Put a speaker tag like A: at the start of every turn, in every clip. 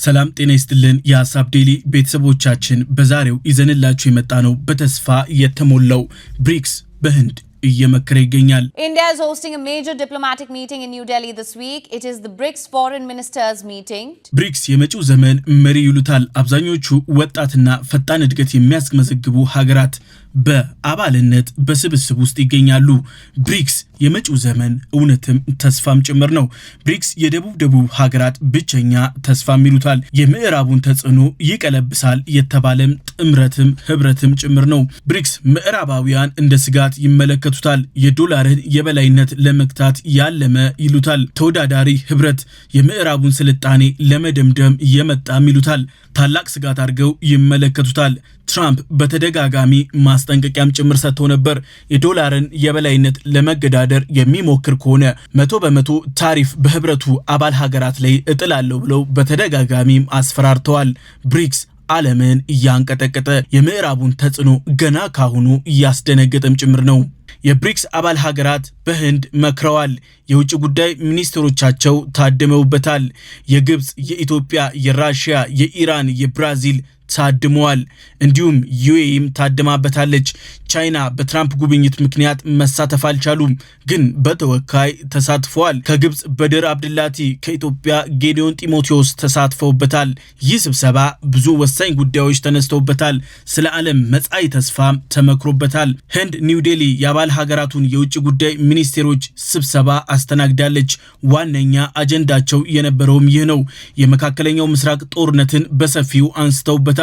A: ሰላም ጤና ይስጥልን የሐሳብ ዴሊ ቤተሰቦቻችን በዛሬው ይዘንላችሁ የመጣነው በተስፋ የተሞላው ብሪክስ በህንድ እየመከረ ይገኛል።
B: India is hosting a major diplomatic meeting in New Delhi this week. It is the BRICS foreign ministers meeting.
A: ብሪክስ የመጪው ዘመን መሪ ይሉታል። አብዛኞቹ ወጣትና ፈጣን እድገት የሚያስመዘግቡ ሀገራት በአባልነት በስብስብ ውስጥ ይገኛሉ። ብሪክስ የመጪው ዘመን እውነትም ተስፋም ጭምር ነው። ብሪክስ የደቡብ ሀገራት ብቸኛ ተስፋም ይሉታል። የምዕራቡን ተጽዕኖ ይቀለብሳል የተባለም ጥምረትም ህብረትም ጭምር ነው። ብሪክስ ምዕራባውያን እንደ ስጋት ይመለከቱታል። የዶላርን የበላይነት ለመግታት ያለመ ይሉታል። ተወዳዳሪ ህብረት የምዕራቡን ስልጣኔ ለመደምደም የመጣም ይሉታል። ታላቅ ስጋት አድርገው ይመለከቱታል። ትራምፕ በተደጋጋሚ ማስጠንቀቂያም ጭምር ሰጥተው ነበር። የዶላርን የበላይነት ለመገዳደር የሚሞክር ከሆነ 100% ታሪፍ በህብረቱ አባል ሀገራት ላይ እጥላለሁ ብለው በተደጋጋሚም አስፈራርተዋል። ብሪክስ ዓለምን እያንቀጠቀጠ የምዕራቡን ተጽዕኖ ገና ካሁኑ እያስደነገጠም ጭምር ነው። የብሪክስ አባል ሀገራት በህንድ መክረዋል። የውጭ ጉዳይ ሚኒስትሮቻቸው ታድመውበታል። የግብጽ፣ የኢትዮጵያ፣ የራሽያ፣ የኢራን፣ የብራዚል ታድመዋል። እንዲሁም ዩኤኢም ታድማበታለች። ቻይና በትራምፕ ጉብኝት ምክንያት መሳተፍ አልቻሉም፣ ግን በተወካይ ተሳትፈዋል። ከግብጽ በድር አብድላቲ፣ ከኢትዮጵያ ጌዲዮን ጢሞቴዎስ ተሳትፈውበታል። ይህ ስብሰባ ብዙ ወሳኝ ጉዳዮች ተነስተውበታል። ስለ ዓለም መጻኢ ተስፋ ተመክሮበታል። ህንድ ኒው ዴሊ የአባል ሀገራቱን የውጭ ጉዳይ ሚኒስቴሮች ስብሰባ አስተናግዳለች። ዋነኛ አጀንዳቸው የነበረውም ይህ ነው። የመካከለኛው ምስራቅ ጦርነትን በሰፊው አንስተውበታል።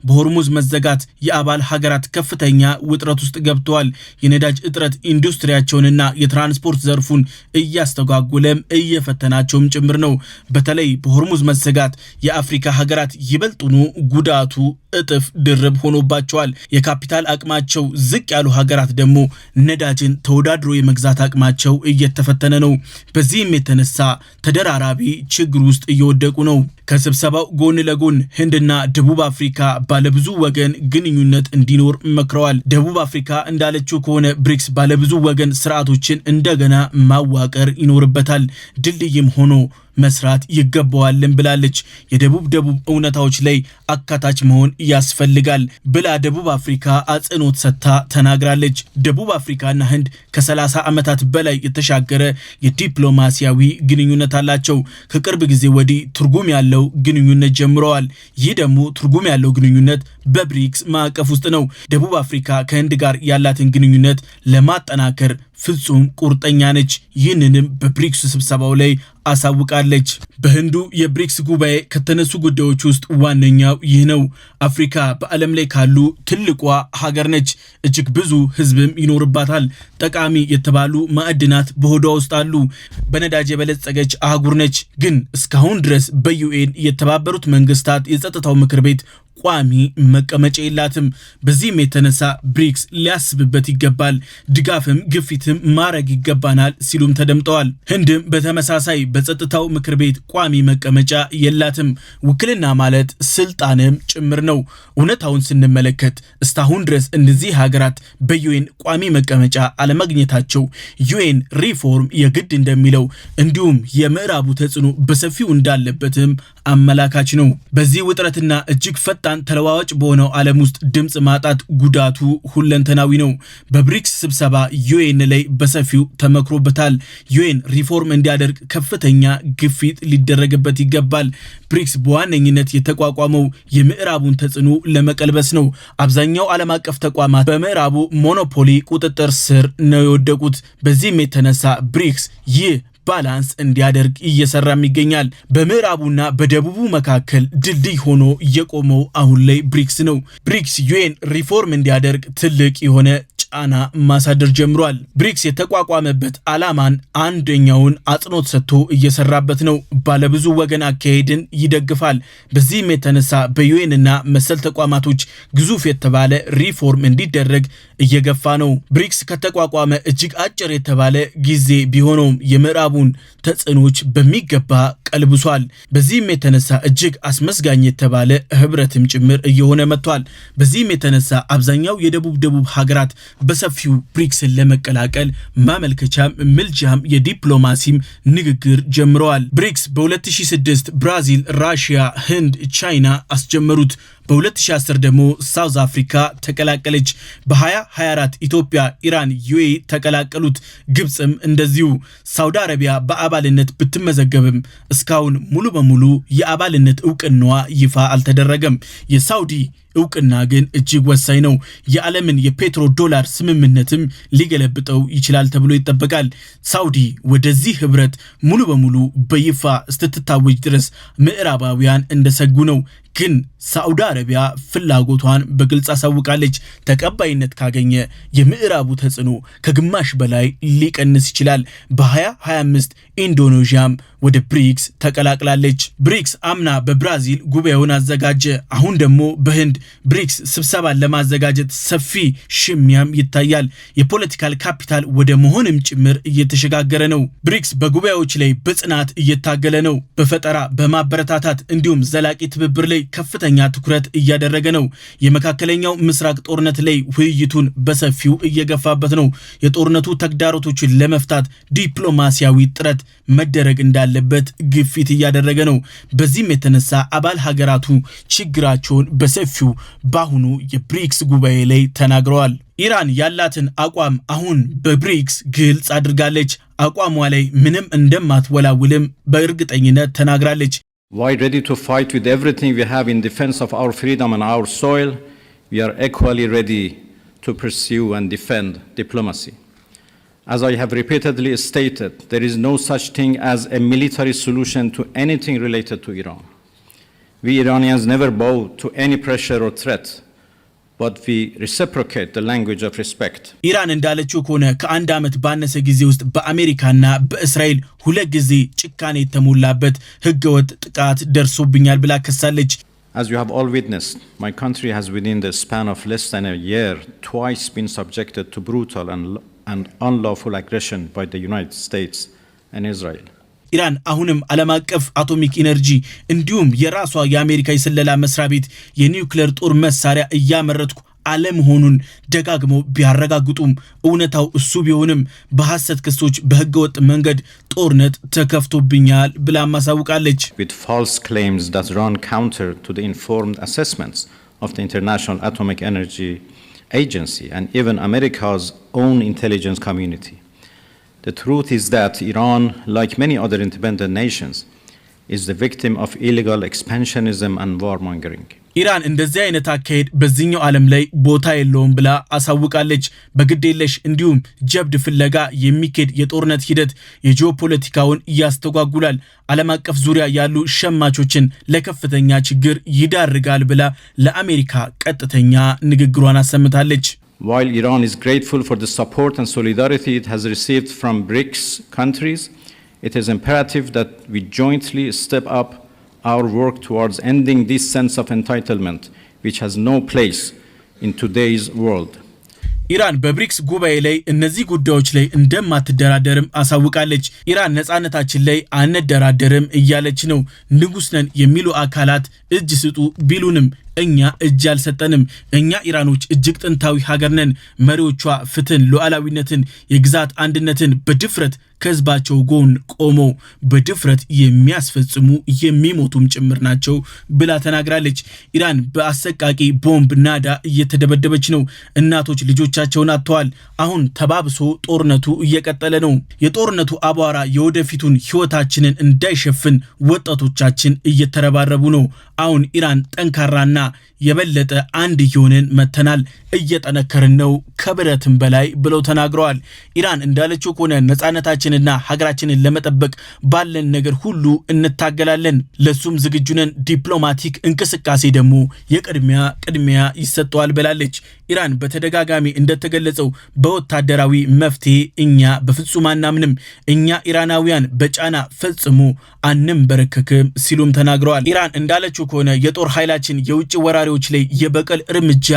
A: በሆርሙዝ መዘጋት የአባል ሀገራት ከፍተኛ ውጥረት ውስጥ ገብተዋል። የነዳጅ እጥረት ኢንዱስትሪያቸውንና የትራንስፖርት ዘርፉን እያስተጓጎለም እየፈተናቸውም ጭምር ነው። በተለይ በሆርሙዝ መዘጋት የአፍሪካ ሀገራት ይበልጡኑ ጉዳቱ እጥፍ ድርብ ሆኖባቸዋል። የካፒታል አቅማቸው ዝቅ ያሉ ሀገራት ደግሞ ነዳጅን ተወዳድሮ የመግዛት አቅማቸው እየተፈተነ ነው። በዚህም የተነሳ ተደራራቢ ችግር ውስጥ እየወደቁ ነው። ከስብሰባው ጎን ለጎን ህንድና ደቡብ አፍሪካ ባለብዙ ወገን ግንኙነት እንዲኖር መክረዋል። ደቡብ አፍሪካ እንዳለችው ከሆነ ብሪክስ ባለብዙ ወገን ስርዓቶችን እንደገና ማዋቀር ይኖርበታል፣ ድልድይም ሆኖ መስራት ይገባዋልን ብላለች። የደቡብ እውነታዎች ላይ አካታች መሆን ያስፈልጋል ብላ ደቡብ አፍሪካ አጽንኦት ሰጥታ ተናግራለች። ደቡብ አፍሪካና ህንድ ከ30 ዓመታት በላይ የተሻገረ የዲፕሎማሲያዊ ግንኙነት አላቸው። ከቅርብ ጊዜ ወዲህ ትርጉም ያለው ግንኙነት ጀምረዋል። ይህ ደግሞ ትርጉም ያለው ግንኙነት በብሪክስ ማዕቀፍ ውስጥ ነው። ደቡብ አፍሪካ ከህንድ ጋር ያላትን ግንኙነት ለማጠናከር ፍጹም ቁርጠኛ ነች። ይህንንም በብሪክስ ስብሰባው ላይ አሳውቃለች። በህንዱ የብሪክስ ጉባኤ ከተነሱ ጉዳዮች ውስጥ ዋነኛው ይህ ነው። አፍሪካ በዓለም ላይ ካሉ ትልቋ ሀገር ነች። እጅግ ብዙ ህዝብም ይኖርባታል። ጠቃሚ የተባሉ ማዕድናት በሆዷ ውስጥ አሉ። በነዳጅ የበለጸገች አህጉር ነች። ግን እስካሁን ድረስ በዩኤን የተባበሩት መንግስታት የጸጥታው ምክር ቤት ቋሚ መቀመጫ የላትም። በዚህም የተነሳ ብሪክስ ሊያስብበት ይገባል፣ ድጋፍም ግፊትም ማድረግ ይገባናል ሲሉም ተደምጠዋል። ህንድም በተመሳሳይ በጸጥታው ምክር ቤት ቋሚ መቀመጫ የላትም። ውክልና ማለት ስልጣንም ጭምር ነው። እውነታውን ስንመለከት እስካሁን ድረስ እነዚህ ሀገራት በዩኤን ቋሚ መቀመጫ አለማግኘታቸው ዩኤን ሪፎርም የግድ እንደሚለው እንዲሁም የምዕራቡ ተጽዕኖ በሰፊው እንዳለበትም አመላካች ነው። በዚህ ውጥረትና እጅግ ፈጣን ተለዋዋጭ በሆነው ዓለም ውስጥ ድምጽ ማጣት ጉዳቱ ሁለንተናዊ ነው። በብሪክስ ስብሰባ ዩኤን ላይ በሰፊው ተመክሮበታል። ዩኤን ሪፎርም እንዲያደርግ ከፍተኛ ግፊት ሊደረግበት ይገባል። ብሪክስ በዋነኝነት የተቋቋመው የምዕራቡን ተጽዕኖ ለመቀልበስ ነው። አብዛኛው ዓለም አቀፍ ተቋማት በምዕራቡ ሞኖፖሊ ቁጥጥር ስር ነው የወደቁት። በዚህም የተነሳ ብሪክስ ይህ ባላንስ እንዲያደርግ እየሰራም ይገኛል። በምዕራቡና በደቡቡ መካከል ድልድይ ሆኖ የቆመው አሁን ላይ ብሪክስ ነው። ብሪክስ ዩኤን ሪፎርም እንዲያደርግ ትልቅ የሆነ ጫና ማሳደር ጀምሯል። ብሪክስ የተቋቋመበት ዓላማን አንደኛውን አጽንኦት ሰጥቶ እየሰራበት ነው። ባለብዙ ወገን አካሄድን ይደግፋል። በዚህም የተነሳ በዩኤንና መሰል ተቋማቶች ግዙፍ የተባለ ሪፎርም እንዲደረግ እየገፋ ነው። ብሪክስ ከተቋቋመ እጅግ አጭር የተባለ ጊዜ ቢሆነውም የምዕራቡ የምዕራቡን ተጽዕኖች በሚገባ ቀልብሷል። በዚህም የተነሳ እጅግ አስመስጋኝ የተባለ ህብረትም ጭምር እየሆነ መጥቷል። በዚህም የተነሳ አብዛኛው የደቡብ ሀገራት በሰፊው ብሪክስን ለመቀላቀል ማመልከቻም ምልጃም የዲፕሎማሲም ንግግር ጀምረዋል። ብሪክስ በ2006 ብራዚል፣ ራሽያ፣ ህንድ፣ ቻይና አስጀመሩት። በ2010 ደግሞ ሳውዝ አፍሪካ ተቀላቀለች። በ2024 ኢትዮጵያ፣ ኢራን፣ ዩኤኢ ተቀላቀሉት። ግብፅም እንደዚሁ። ሳውዲ አረቢያ በአባልነት ብትመዘገብም እስካሁን ሙሉ በሙሉ የአባልነት እውቅናዋ ይፋ አልተደረገም። የሳውዲ እውቅና ግን እጅግ ወሳኝ ነው። የዓለምን የፔትሮ ዶላር ስምምነትም ሊገለብጠው ይችላል ተብሎ ይጠበቃል። ሳውዲ ወደዚህ ህብረት ሙሉ በሙሉ በይፋ ስትታወጅ ድረስ ምዕራባውያን እንደሰጉ ነው። ግን ሳዑዲ አረቢያ ፍላጎቷን በግልጽ አሳውቃለች። ተቀባይነት ካገኘ የምዕራቡ ተጽዕኖ ከግማሽ በላይ ሊቀንስ ይችላል። በ2025 ኢንዶኔዥያም ወደ ብሪክስ ተቀላቅላለች። ብሪክስ አምና በብራዚል ጉባኤውን አዘጋጀ። አሁን ደግሞ በህንድ ብሪክስ ስብሰባን ለማዘጋጀት ሰፊ ሽሚያም ይታያል። የፖለቲካል ካፒታል ወደ መሆንም ጭምር እየተሸጋገረ ነው። ብሪክስ በጉባኤዎች ላይ በጽናት እየታገለ ነው። በፈጠራ በማበረታታት እንዲሁም ዘላቂ ትብብር ላይ ከፍተኛ ትኩረት እያደረገ ነው። የመካከለኛው ምስራቅ ጦርነት ላይ ውይይቱን በሰፊው እየገፋበት ነው። የጦርነቱ ተግዳሮቶችን ለመፍታት ዲፕሎማሲያዊ ጥረት መደረግ እንዳለበት ግፊት እያደረገ ነው። በዚህም የተነሳ አባል ሀገራቱ ችግራቸውን በሰፊው በአሁኑ የብሪክስ ጉባኤ ላይ ተናግረዋል። ኢራን ያላትን አቋም አሁን በብሪክስ ግልጽ አድርጋለች። አቋሟ ላይ ምንም እንደማትወላውልም በእርግጠኝነት ተናግራለች።
C: While ready to fight with everything we have in defense of our freedom and our soil, we are equally ready to pursue and defend diplomacy. As I have repeatedly stated, there is no such thing as a military solution to anything related to Iran. We Iranians never bow to any pressure or threat, but we reciprocate the language of respect.
A: ኢራን እንዳለችው ከሆነ ከአንድ ዓመት ባነሰ ጊዜ ውስጥ በአሜሪካና በእስራኤል ሁለት ጊዜ ጭካኔ የተሞላበት ህገወጥ ጥቃት ደርሶብኛል ብላ ከሳለች።
C: As you have all witnessed, my country has within the span of less than a year twice been subjected to brutal and unlawful aggression by the United States and Israel.
A: ኢራን አሁንም ዓለም አቀፍ አቶሚክ ኢነርጂ እንዲሁም የራሷ የአሜሪካ የስለላ መስሪያ ቤት የኒውክሌር ጦር መሳሪያ እያመረትኩ አለመሆኑን ደጋግመው ቢያረጋግጡም እውነታው እሱ ቢሆንም በሐሰት ክሶች በህገወጥ መንገድ ጦርነት ተከፍቶብኛል ብላ ማሳውቃለች።
C: With false claims that run counter to the informed assessments of the International Atomic Energy Agency and even America's own intelligence community. The truth is that Iran, like many other independent nations, is the victim of illegal expansionism and warmongering.
A: ኢራን እንደዚህ አይነት አካሄድ በዚህኛው ዓለም ላይ ቦታ የለውም ብላ አሳውቃለች። በግዴለሽ እንዲሁም ጀብድ ፍለጋ የሚኬድ የጦርነት ሂደት የጂኦፖለቲካውን ያስተጓጉላል፣ ዓለም አቀፍ ዙሪያ ያሉ ሸማቾችን ለከፍተኛ ችግር ይዳርጋል ብላ ለአሜሪካ ቀጥተኛ ንግግሯን አሰምታለች።
C: While Iran is grateful for the support and solidarity it has received from BRICS countries, it is imperative that we jointly step up our work towards ending this sense of entitlement, which has no place in today's world.
A: ኢራን በብሪክስ ጉባኤ ላይ እነዚህ ጉዳዮች ላይ እንደማትደራደርም አሳውቃለች። ኢራን ነፃነታችን ላይ አንደራደርም እያለች ነው። ንጉስ ነን የሚሉ አካላት እጅ ስጡ ቢሉንም እኛ እጅ አልሰጠንም። እኛ ኢራኖች እጅግ ጥንታዊ ሀገር ነን። መሪዎቿ ፍትህን፣ ሉዓላዊነትን፣ የግዛት አንድነትን በድፍረት ከህዝባቸው ጎን ቆመው በድፍረት የሚያስፈጽሙ የሚሞቱም ጭምር ናቸው ብላ ተናግራለች። ኢራን በአሰቃቂ ቦምብ ናዳ እየተደበደበች ነው። እናቶች ልጆቻቸውን አጥተዋል። አሁን ተባብሶ ጦርነቱ እየቀጠለ ነው። የጦርነቱ አቧራ የወደፊቱን ህይወታችንን እንዳይሸፍን ወጣቶቻችን እየተረባረቡ ነው። አሁን ኢራን ጠንካራና የበለጠ አንድ ይሆንን መተናል፣ እየጠነከርን ነው ከብረትም በላይ ብለው ተናግረዋል። ኢራን እንዳለችው ከሆነ ነፃነታችንና ሀገራችንን ለመጠበቅ ባለን ነገር ሁሉ እንታገላለን፣ ለሱም ዝግጁ ነን። ዲፕሎማቲክ እንቅስቃሴ ደግሞ ቅድሚያ ይሰጠዋል ብላለች። ኢራን በተደጋጋሚ እንደተገለጸው በወታደራዊ መፍትሄ እኛ በፍጹም አናምንም፣ እኛ ኢራናውያን በጫና ፈጽሞ አንንበረከክም ሲሉም ተናግረዋል። ኢራን እንዳለችው ከሆነ የጦር ኃይላችን የውጭ በውጭ ወራሪዎች ላይ የበቀል እርምጃ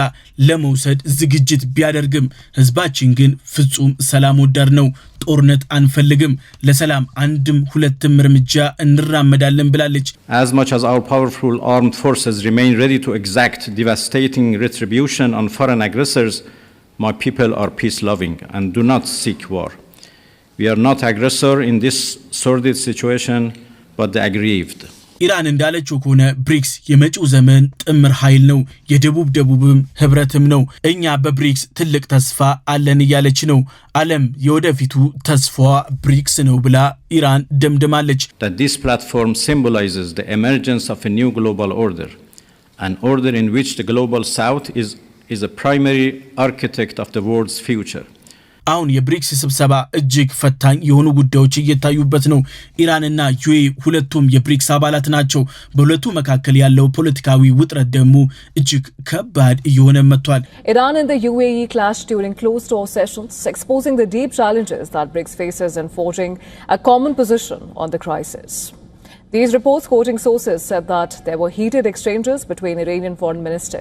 A: ለመውሰድ ዝግጅት ቢያደርግም ህዝባችን ግን ፍጹም ሰላም ወዳድ ነው። ጦርነት አንፈልግም፣ ለሰላም አንድም ሁለትም እርምጃ እንራመዳለን ብላለች።
C: As much as our powerful armed forces remain ready to exact devastating retribution on foreign aggressors, my people are peace-loving and do not seek war. We are not aggressor in this sordid situation, but the aggrieved.
A: ኢራን እንዳለችው ከሆነ ብሪክስ የመጪው ዘመን ጥምር ኃይል ነው፣ የደቡብም ህብረትም ነው። እኛ በብሪክስ ትልቅ ተስፋ አለን እያለች ነው። ዓለም የወደፊቱ ተስፋዋ ብሪክስ ነው ብላ ኢራን ደምድማለች።
C: That this platform symbolizes the emergence of a new global order, an order in which the global south is a primary architect of the world's future.
A: አሁን የብሪክስ ስብሰባ እጅግ ፈታኝ የሆኑ ጉዳዮች እየታዩበት ነው። ኢራንና ዩኤኢ ሁለቱም የብሪክስ አባላት ናቸው። በሁለቱ መካከል ያለው ፖለቲካዊ ውጥረት ደግሞ እጅግ ከባድ እየሆነ መጥቷል።
D: Iran and the UAE clashed during closed-door sessions, exposing the deep challenges that BRICS faces in forging a common position on the crisis. These reports, quoting sources, said that there were heated exchanges between Iranian Foreign Minister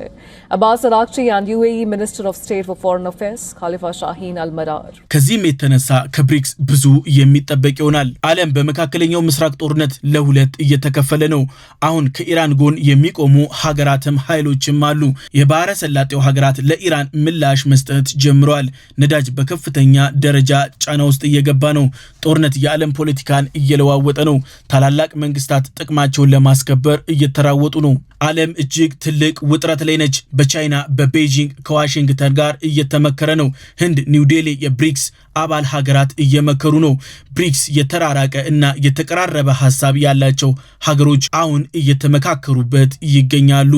D: Abbas Araghchi and UAE Minister of State for Foreign Affairs Khalifa Shaheen Al-Marar.
A: ከዚህም የተነሳ ከብሪክስ ብዙ የሚጠበቅ ይሆናል። ዓለም በመካከለኛው ምስራቅ ጦርነት ለሁለት እየተከፈለ ነው። አሁን ከኢራን ጎን የሚቆሙ ሀገራትም ኃይሎችም አሉ። የባህረ ሰላጤው ሀገራት ለኢራን ምላሽ መስጠት ጀምረዋል። ነዳጅ በከፍተኛ ደረጃ ጫና ውስጥ እየገባ ነው። ጦርነት የዓለም ፖለቲካን እየለዋወጠ ነው። ታላላቅ መንግስታት ጥቅማቸውን ለማስከበር እየተራወጡ ነው። ዓለም እጅግ ትልቅ ውጥረት ላይ ነች። በቻይና በቤጂንግ ከዋሽንግተን ጋር እየተመከረ ነው። ህንድ ኒው ዴሊ የብሪክስ አባል ሀገራት እየመከሩ ነው። ብሪክስ የተራራቀ እና የተቀራረበ ሐሳብ ያላቸው ሀገሮች አሁን እየተመካከሩበት ይገኛሉ።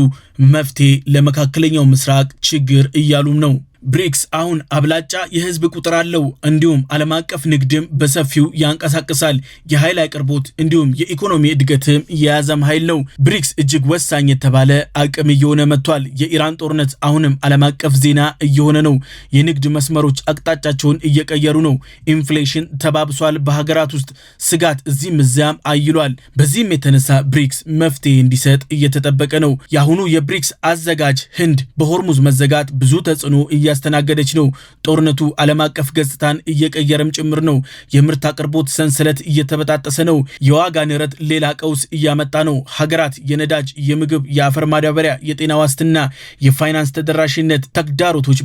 A: መፍትሄ ለመካከለኛው ምስራቅ ችግር እያሉም ነው። ብሪክስ አሁን አብላጫ የህዝብ ቁጥር አለው። እንዲሁም ዓለም አቀፍ ንግድም በሰፊው ያንቀሳቅሳል። የኃይል አቅርቦት እንዲሁም የኢኮኖሚ እድገትም የያዘም ኃይል ነው። ብሪክስ እጅግ ወሳኝ የተባለ አቅም እየሆነ መጥቷል። የኢራን ጦርነት አሁንም ዓለም አቀፍ ዜና እየሆነ ነው። የንግድ መስመሮች አቅጣጫቸውን እየቀየሩ ነው። ኢንፍሌሽን ተባብሷል። በሀገራት ውስጥ ስጋት እዚህም እዚያም አይሏል። በዚህም የተነሳ ብሪክስ መፍትሄ እንዲሰጥ እየተጠበቀ ነው። የአሁኑ የብሪክስ አዘጋጅ ህንድ በሆርሙዝ መዘጋት ብዙ ተጽዕኖ እያስተናገደች ነው። ጦርነቱ ዓለም አቀፍ ገጽታን እየቀየረም ጭምር ነው። የምርት አቅርቦት ሰንሰለት እየተበጣጠሰ ነው። የዋጋ ንረት ሌላ ቀውስ እያመጣ ነው። ሀገራት የነዳጅ፣ የምግብ፣ የአፈር ማዳበሪያ፣ የጤና ዋስትና፣ የፋይናንስ ተደራሽነት ተግዳሮቶች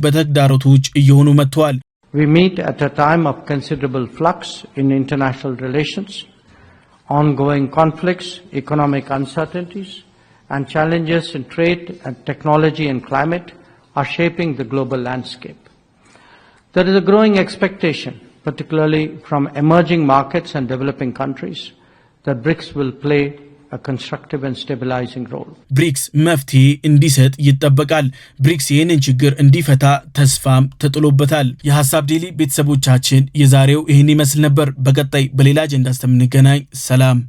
A: እየሆኑ መጥተዋል።
E: We meet at a time of considerable flux in international relations, ongoing conflicts, economic uncertainties, and challenges in trade and technology and climate are shaping the global landscape. There is a growing expectation, particularly from emerging markets and developing countries, that BRICS will play a constructive and stabilizing role.
A: ብሪክስ መፍትሄ እንዲሰጥ ይጠበቃል። ብሪክስ ይህንን ችግር እንዲፈታ ተስፋም ተጥሎበታል። የሐሳብ ዴሊ ቤተሰቦቻችን የዛሬው ይህን ይመስል ነበር። በቀጣይ በሌላ አጀንዳ እስከምንገናኝ ሰላም።